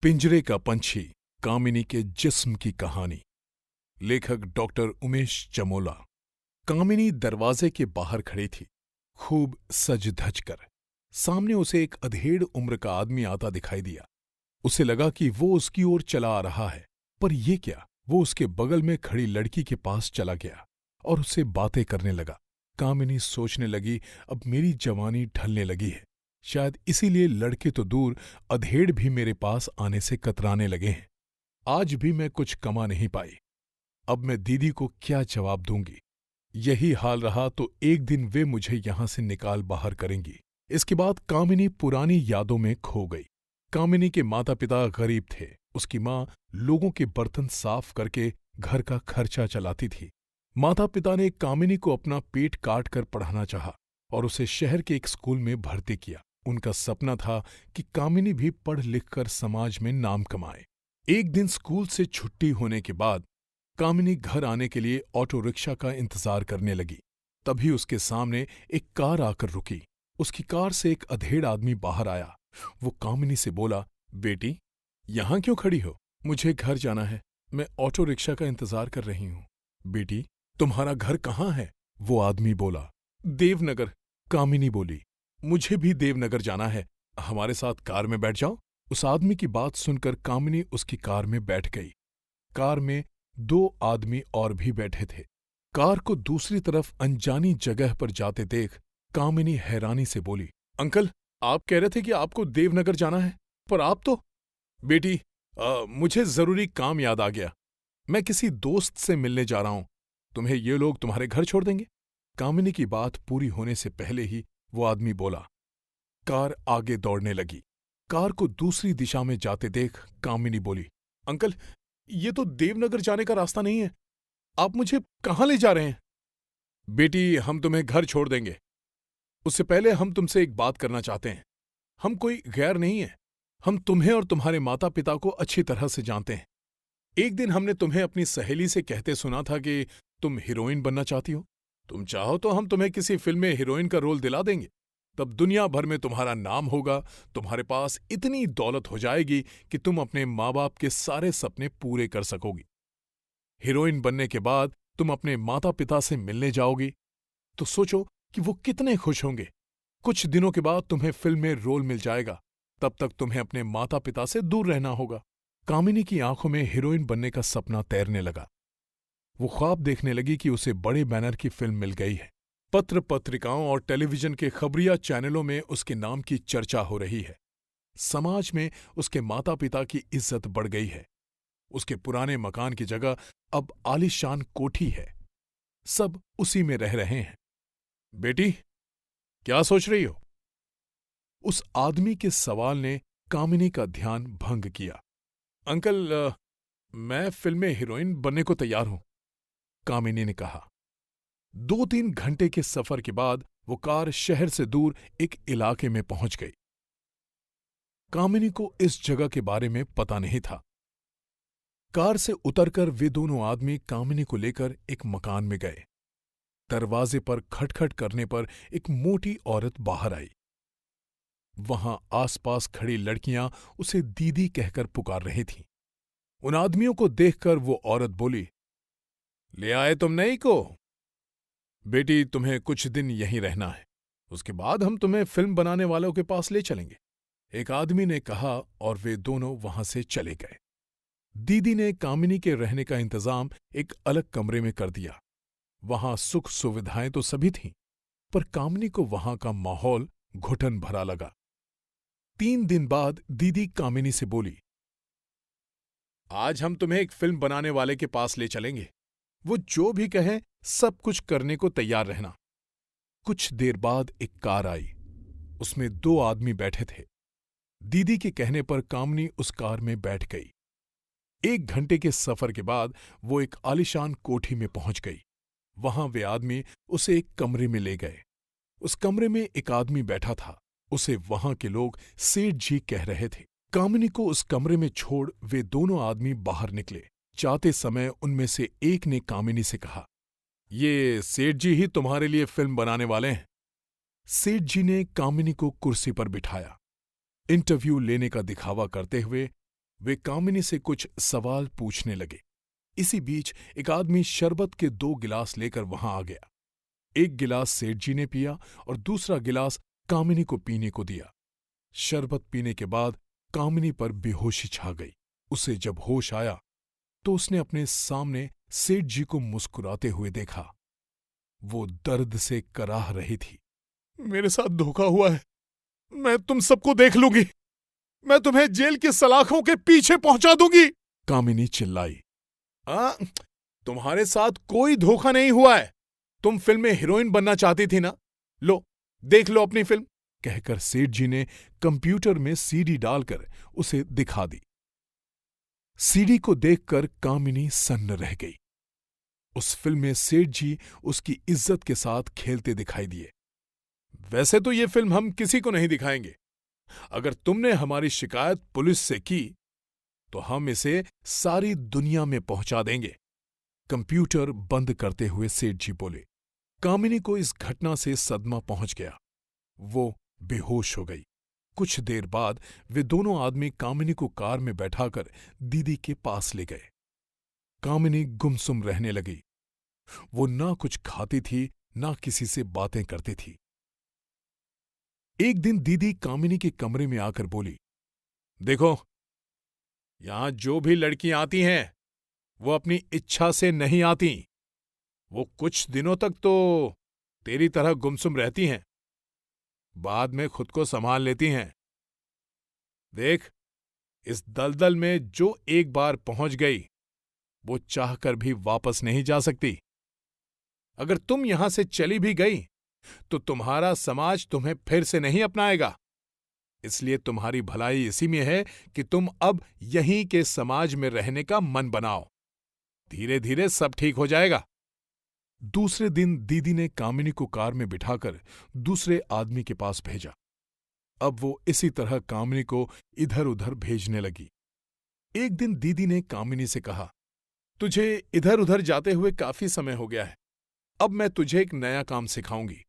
पिंजरे का पंछी कामिनी के जिस्म की कहानी। लेखक डॉक्टर उमेश चमोला। कामिनी दरवाजे के बाहर खड़ी थी, खूब सज धज कर। सामने उसे एक अधेड़ उम्र का आदमी आता दिखाई दिया। उसे लगा कि वो उसकी ओर चला आ रहा है, पर ये क्या, वो उसके बगल में खड़ी लड़की के पास चला गया और उससे बातें करने लगा। कामिनी सोचने लगी, अब मेरी जवानी ढलने लगी है, शायद इसीलिए लड़के तो दूर, अधेड़ भी मेरे पास आने से कतराने लगे हैं। आज भी मैं कुछ कमा नहीं पाई, अब मैं दीदी को क्या जवाब दूंगी। यही हाल रहा तो एक दिन वे मुझे यहां से निकाल बाहर करेंगी। इसके बाद कामिनी पुरानी यादों में खो गई। कामिनी के माता पिता गरीब थे। उसकी माँ लोगों के बर्तन साफ करके घर का खर्चा चलाती थी। माता पिता ने कामिनी को अपना पेट काट कर पढ़ाना चाहा और उसे शहर के एक स्कूल में भर्ती किया। उनका सपना था कि कामिनी भी पढ़ लिख कर समाज में नाम कमाए। एक दिन स्कूल से छुट्टी होने के बाद कामिनी घर आने के लिए ऑटो रिक्शा का इंतजार करने लगी। तभी उसके सामने एक कार आकर रुकी। उसकी कार से एक अधेड़ आदमी बाहर आया। वो कामिनी से बोला, बेटी, यहां क्यों खड़ी हो? मुझे घर जाना है, मैं ऑटो रिक्शा का इंतजार कर रही हूं। बेटी, तुम्हारा घर कहाँ है? वो आदमी बोला। देवनगर। कामिनी बोली, मुझे भी देवनगर जाना है, हमारे साथ कार में बैठ जाओ। उस आदमी की बात सुनकर कामिनी उसकी कार में बैठ गई। कार में दो आदमी और भी बैठे थे। कार को दूसरी तरफ अनजानी जगह पर जाते देख कामिनी हैरानी से बोली, अंकल, आप कह रहे थे कि आपको देवनगर जाना है, पर आप तो। बेटी, मुझे जरूरी काम याद आ गया, मैं किसी दोस्त से मिलने जा रहा हूं, तुम्हें ये लोग तुम्हारे घर छोड़ देंगे। कामिनी की बात पूरी होने से पहले ही वो आदमी बोला। कार आगे दौड़ने लगी। कार को दूसरी दिशा में जाते देख कामिनी बोली, अंकल, ये तो देवनगर जाने का रास्ता नहीं है, आप मुझे कहाँ ले जा रहे हैं? बेटी, हम तुम्हें घर छोड़ देंगे, उससे पहले हम तुमसे एक बात करना चाहते हैं। हम कोई गैर नहीं है, हम तुम्हें और तुम्हारे माता पिता को अच्छी तरह से जानते हैं। एक दिन हमने तुम्हें अपनी सहेली से कहते सुना था कि तुम हीरोइन बनना चाहती हो। तुम चाहो तो हम तुम्हें किसी फिल्म में हीरोइन का रोल दिला देंगे, तब दुनिया भर में तुम्हारा नाम होगा, तुम्हारे पास इतनी दौलत हो जाएगी कि तुम अपने माँ बाप के सारे सपने पूरे कर सकोगी। हीरोइन बनने के बाद तुम अपने माता पिता से मिलने जाओगी, तो सोचो कि वो कितने खुश होंगे। कुछ दिनों के बाद तुम्हें फिल्म में रोल मिल जाएगा, तब तक तुम्हें अपने माता पिता से दूर रहना होगा। कामिनी की आंखों में हीरोइन बनने का सपना तैरने लगा। वो ख्वाब देखने लगी कि उसे बड़े बैनर की फिल्म मिल गई है। पत्र पत्रिकाओं और टेलीविजन के खबरिया चैनलों में उसके नाम की चर्चा हो रही है। समाज में उसके माता पिता की इज्जत बढ़ गई है। उसके पुराने मकान की जगह अब आलीशान कोठी है। सब उसी में रह रहे हैं। बेटी, क्या सोच रही हो? उस आदमी के सवाल ने कामिनी का ध्यान भंग किया। अंकल, मैं फिल्म में हीरोइन बनने को तैयार हूं, कामिनी ने कहा। 2-3 घंटे के सफर के बाद वो कार शहर से दूर एक इलाके में पहुंच गई। कामिनी को इस जगह के बारे में पता नहीं था। कार से उतरकर वे दोनों आदमी कामिनी को लेकर एक मकान में गए। दरवाजे पर खटखट करने पर एक मोटी औरत बाहर आई। वहां आसपास खड़ी लड़कियां उसे दीदी कहकर पुकार रही थीं। उन आदमियों को देखकर वो औरत बोली, ले आए तुम नई को? बेटी, तुम्हें कुछ दिन यहीं रहना है, उसके बाद हम तुम्हें फिल्म बनाने वालों के पास ले चलेंगे, एक आदमी ने कहा और वे दोनों वहां से चले गए। दीदी ने कामिनी के रहने का इंतजाम एक अलग कमरे में कर दिया। वहां सुख सुविधाएं तो सभी थीं, पर कामिनी को वहां का माहौल घुटन भरा लगा। 3 दिन बाद दीदी कामिनी से बोली, आज हम तुम्हें एक फिल्म बनाने वाले के पास ले चलेंगे, वो जो भी कहे सब कुछ करने को तैयार रहना। कुछ देर बाद एक कार आई, उसमें 2 आदमी बैठे थे। दीदी के कहने पर कामिनी उस कार में बैठ गई। 1 घंटे के सफर के बाद वो एक आलीशान कोठी में पहुंच गई। वहां वे आदमी उसे एक कमरे में ले गए। उस कमरे में एक आदमी बैठा था। उसे वहां के लोग सेठ जी कह रहे थे। कामिनी को उस कमरे में छोड़ वे दोनों आदमी बाहर निकले। जाते समय उनमें से एक ने कामिनी से कहा, ये सेठ जी ही तुम्हारे लिए फिल्म बनाने वाले हैं। सेठ जी ने कामिनी को कुर्सी पर बिठाया। इंटरव्यू लेने का दिखावा करते हुए वे कामिनी से कुछ सवाल पूछने लगे। इसी बीच एक आदमी शरबत के 2 गिलास लेकर वहां आ गया। एक गिलास सेठ जी ने पिया और दूसरा गिलास कामिनी को पीने को दिया। शरबत पीने के बाद कामिनी पर बेहोशी छा गई। उसे जब होश आया तो उसने अपने सामने सेठ जी को मुस्कुराते हुए देखा। वो दर्द से कराह रही थी। मेरे साथ धोखा हुआ है। मैं तुम सबको देख लूंगी। मैं तुम्हें जेल की सलाखों के पीछे पहुंचा दूंगी, कामिनी चिल्लाई। तुम्हारे साथ कोई धोखा नहीं हुआ है। तुम फिल्म में हीरोइन बनना चाहती थी ना? लो, देख लो अपनी फिल्म, कहकर सेठ जी ने कंप्यूटर में सीडी डालकर उसे दिखा दी। सीडी को देखकर कामिनी सन्न रह गई। उस फिल्म में सेठ जी उसकी इज्जत के साथ खेलते दिखाई दिए। वैसे तो ये फिल्म हम किसी को नहीं दिखाएंगे। अगर तुमने हमारी शिकायत पुलिस से की तो हम इसे सारी दुनिया में पहुंचा देंगे। कंप्यूटर बंद करते हुए सेठ जी बोले। कामिनी को इस घटना से सदमा पहुंच गया। वो बेहोश हो गई। कुछ देर बाद वे दोनों आदमी कामिनी को कार में बैठाकर दीदी के पास ले गए। कामिनी गुमसुम रहने लगी। वो ना कुछ खाती थी, ना किसी से बातें करती थी। एक दिन दीदी कामिनी के कमरे में आकर बोली, देखो, यहां जो भी लड़कियां आती हैं वो अपनी इच्छा से नहीं आती। वो कुछ दिनों तक तो तेरी तरह गुमसुम रहती हैं, बाद में खुद को संभाल लेती हैं। देख, इस दलदल में जो एक बार पहुंच गई वो चाहकर भी वापस नहीं जा सकती। अगर तुम यहां से चली भी गई तो तुम्हारा समाज तुम्हें फिर से नहीं अपनाएगा। इसलिए तुम्हारी भलाई इसी में है कि तुम अब यहीं के समाज में रहने का मन बनाओ। धीरे धीरे सब ठीक हो जाएगा। दूसरे दिन दीदी ने कामिनी को कार में बिठाकर दूसरे आदमी के पास भेजा। अब वो इसी तरह कामिनी को इधर उधर भेजने लगी। एक दिन दीदी ने कामिनी से कहा, तुझे इधर उधर जाते हुए काफी समय हो गया है। अब मैं तुझे एक नया काम सिखाऊंगी।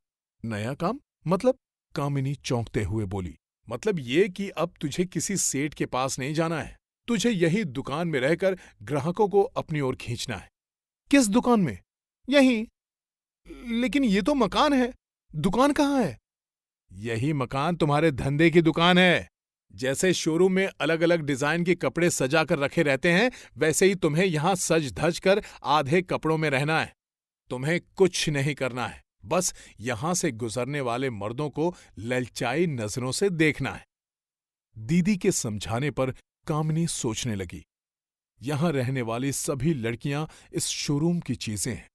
नया काम मतलब? कामिनी चौंकते हुए बोली। मतलब ये कि अब तुझे किसी सेठ के पास नहीं जाना है। तुझे यही दुकान में रहकर ग्राहकों को अपनी ओर खींचना है। किस दुकान में? यहीं। लेकिन ये तो मकान है, दुकान कहाँ है? यही मकान तुम्हारे धंधे की दुकान है। जैसे शोरूम में अलग अलग डिजाइन के कपड़े सजा कर रखे रहते हैं, वैसे ही तुम्हें यहां सज धज कर आधे कपड़ों में रहना है। तुम्हें कुछ नहीं करना है, बस यहां से गुजरने वाले मर्दों को ललचाई नजरों से देखना है। दीदी के समझाने पर कामिनी सोचने लगी, यहां रहने वाली सभी लड़कियां इस शोरूम की चीजें हैं।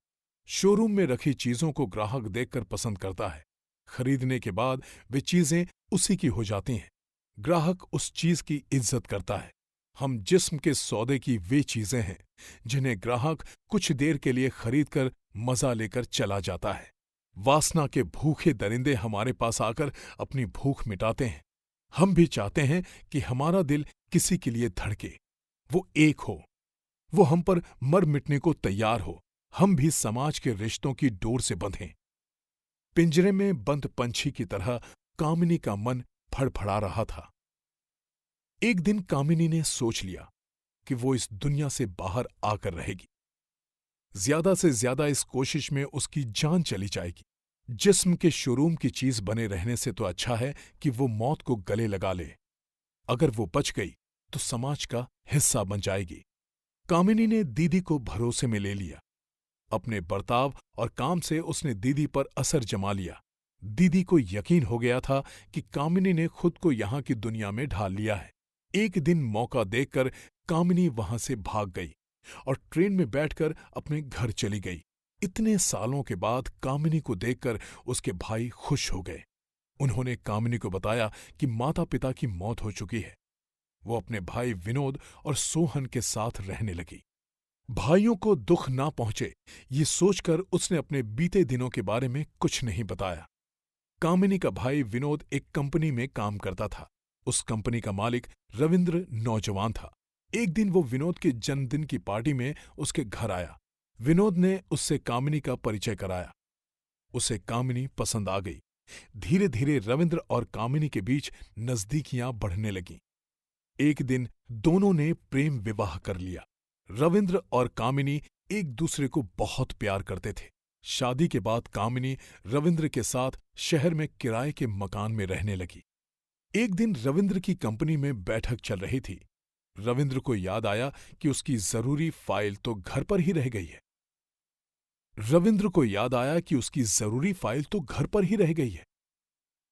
शोरूम में रखी चीजों को ग्राहक देखकर पसंद करता है। खरीदने के बाद वे चीजें उसी की हो जाती हैं। ग्राहक उस चीज की इज्जत करता है। हम जिस्म के सौदे की वे चीजें हैं जिन्हें ग्राहक कुछ देर के लिए खरीदकर मजा लेकर चला जाता है। वासना के भूखे दरिंदे हमारे पास आकर अपनी भूख मिटाते हैं। हम भी चाहते हैं कि हमारा दिल किसी के लिए धड़के, वो एक हो, वो हम पर मर मिटने को तैयार हो। हम भी समाज के रिश्तों की डोर से बंधें। पिंजरे में बंद पंछी की तरह कामिनी का मन फड़फड़ा रहा था। एक दिन कामिनी ने सोच लिया कि वो इस दुनिया से बाहर आकर रहेगी। ज्यादा से ज्यादा इस कोशिश में उसकी जान चली जाएगी। जिस्म के शोरूम की चीज बने रहने से तो अच्छा है कि वो मौत को गले लगा ले। अगर वो बच गई तो समाज का हिस्सा बन जाएगी। कामिनी ने दीदी को भरोसे में ले लिया। अपने बर्ताव और काम से उसने दीदी पर असर जमा लिया। दीदी को यकीन हो गया था कि कामिनी ने खुद को यहां की दुनिया में ढाल लिया है। एक दिन मौका देखकर कामिनी वहां से भाग गई और ट्रेन में बैठकर अपने घर चली गई। इतने सालों के बाद कामिनी को देखकर उसके भाई खुश हो गए। उन्होंने कामिनी को बताया कि माता पिता की मौत हो चुकी है। वो अपने भाई विनोद और सोहन के साथ रहने लगी। भाइयों को दुख ना पहुंचे ये सोचकर उसने अपने बीते दिनों के बारे में कुछ नहीं बताया। कामिनी का भाई विनोद एक कंपनी में काम करता था। उस कंपनी का मालिक रविंद्र नौजवान था। एक दिन वो विनोद के जन्मदिन की पार्टी में उसके घर आया। विनोद ने उससे कामिनी का परिचय कराया। उसे कामिनी पसंद आ गई। धीरे धीरे रविंद्र और कामिनी के बीच नजदीकियां बढ़ने लगीं। एक दिन दोनों ने प्रेम विवाह कर लिया। रविंद्र और कामिनी एक दूसरे को बहुत प्यार करते थे। शादी के बाद कामिनी रविंद्र के साथ शहर में किराए के मकान में रहने लगी। एक दिन रविंद्र की कंपनी में बैठक चल रही थी। रविंद्र को याद आया कि उसकी जरूरी फाइल तो घर पर ही रह गई है।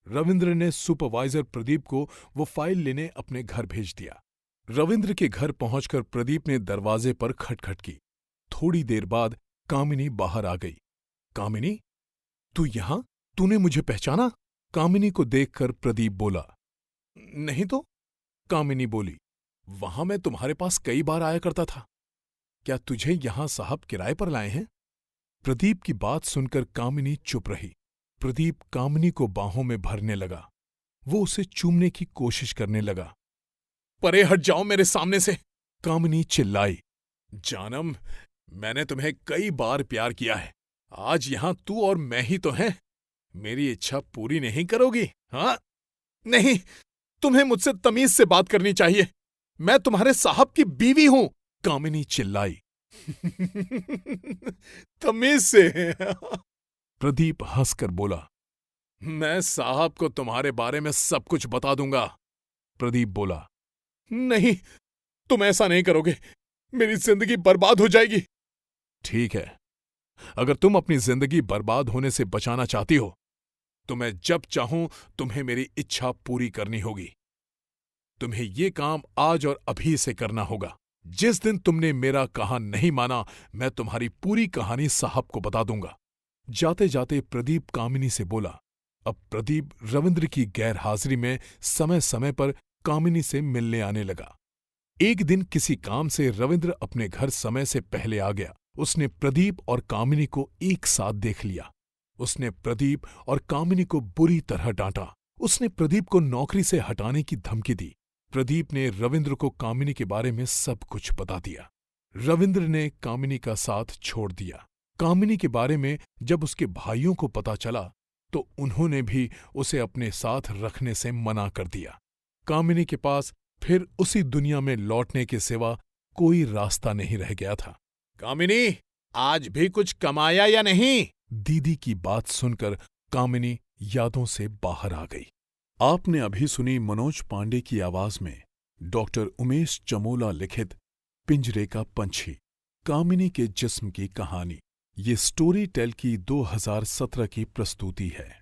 रविंद्र ने सुपरवाइजर प्रदीप को वो फाइल लेने अपने घर भेज दिया। रविंद्र के घर पहुंचकर प्रदीप ने दरवाजे पर खटखट की। थोड़ी देर बाद कामिनी बाहर आ गई। कामिनी, तू यहां? तूने मुझे पहचाना? कामिनी को देखकर प्रदीप बोला। नहीं तो, कामिनी बोली। वहां मैं तुम्हारे पास कई बार आया करता था। क्या तुझे यहां साहब किराए पर लाए हैं? प्रदीप की बात सुनकर कामिनी चुप रही। प्रदीप कामिनी को बाहों में भरने लगा। वो उसे चूमने की कोशिश करने लगा। परे हट जाओ मेरे सामने से, कामिनी चिल्लाई। जानम, मैंने तुम्हें कई बार प्यार किया है। आज यहां तू और मैं ही तो हैं। मेरी इच्छा पूरी नहीं करोगी? हाँ? नहीं, तुम्हें मुझसे तमीज से बात करनी चाहिए। मैं तुम्हारे साहब की बीवी हूं, कामिनी चिल्लाई। तमीज से? प्रदीप हंसकर बोला। मैं साहब को तुम्हारे बारे में सब कुछ बता दूंगा, प्रदीप बोला। नहीं, तुम ऐसा नहीं करोगे। मेरी जिंदगी बर्बाद हो जाएगी। ठीक है, अगर तुम अपनी जिंदगी बर्बाद होने से बचाना चाहती हो तो मैं जब चाहूं तुम्हें मेरी इच्छा पूरी करनी होगी। तुम्हें ये काम आज और अभी से करना होगा। जिस दिन तुमने मेरा कहा नहीं माना, मैं तुम्हारी पूरी कहानी साहब को बता दूंगा। जाते जाते प्रदीप कामिनी से बोला। अब प्रदीप रविंद्र की गैर हाजिरी में समय समय पर कामिनी से मिलने आने लगा। एक दिन किसी काम से रविंद्र अपने घर समय से पहले आ गया। उसने प्रदीप और कामिनी को एक साथ देख लिया। उसने प्रदीप और कामिनी को बुरी तरह डांटा। उसने प्रदीप को नौकरी से हटाने की धमकी दी। प्रदीप ने रविंद्र को कामिनी के बारे में सब कुछ बता दिया। रविंद्र ने कामिनी का साथ छोड़ दिया। कामिनी के बारे में जब उसके भाइयों को पता चला तो उन्होंने भी उसे अपने साथ रखने से मना कर दिया। कामिनी के पास फिर उसी दुनिया में लौटने के सिवा कोई रास्ता नहीं रह गया था। कामिनी, आज भी कुछ कमाया या नहीं? दीदी की बात सुनकर कामिनी यादों से बाहर आ गई। आपने अभी सुनी मनोज पांडे की आवाज में डॉक्टर उमेश चमोला लिखित पिंजरे का पंछी, कामिनी के जिस्म की कहानी। ये स्टोरी टेल की 2017 की प्रस्तुति है।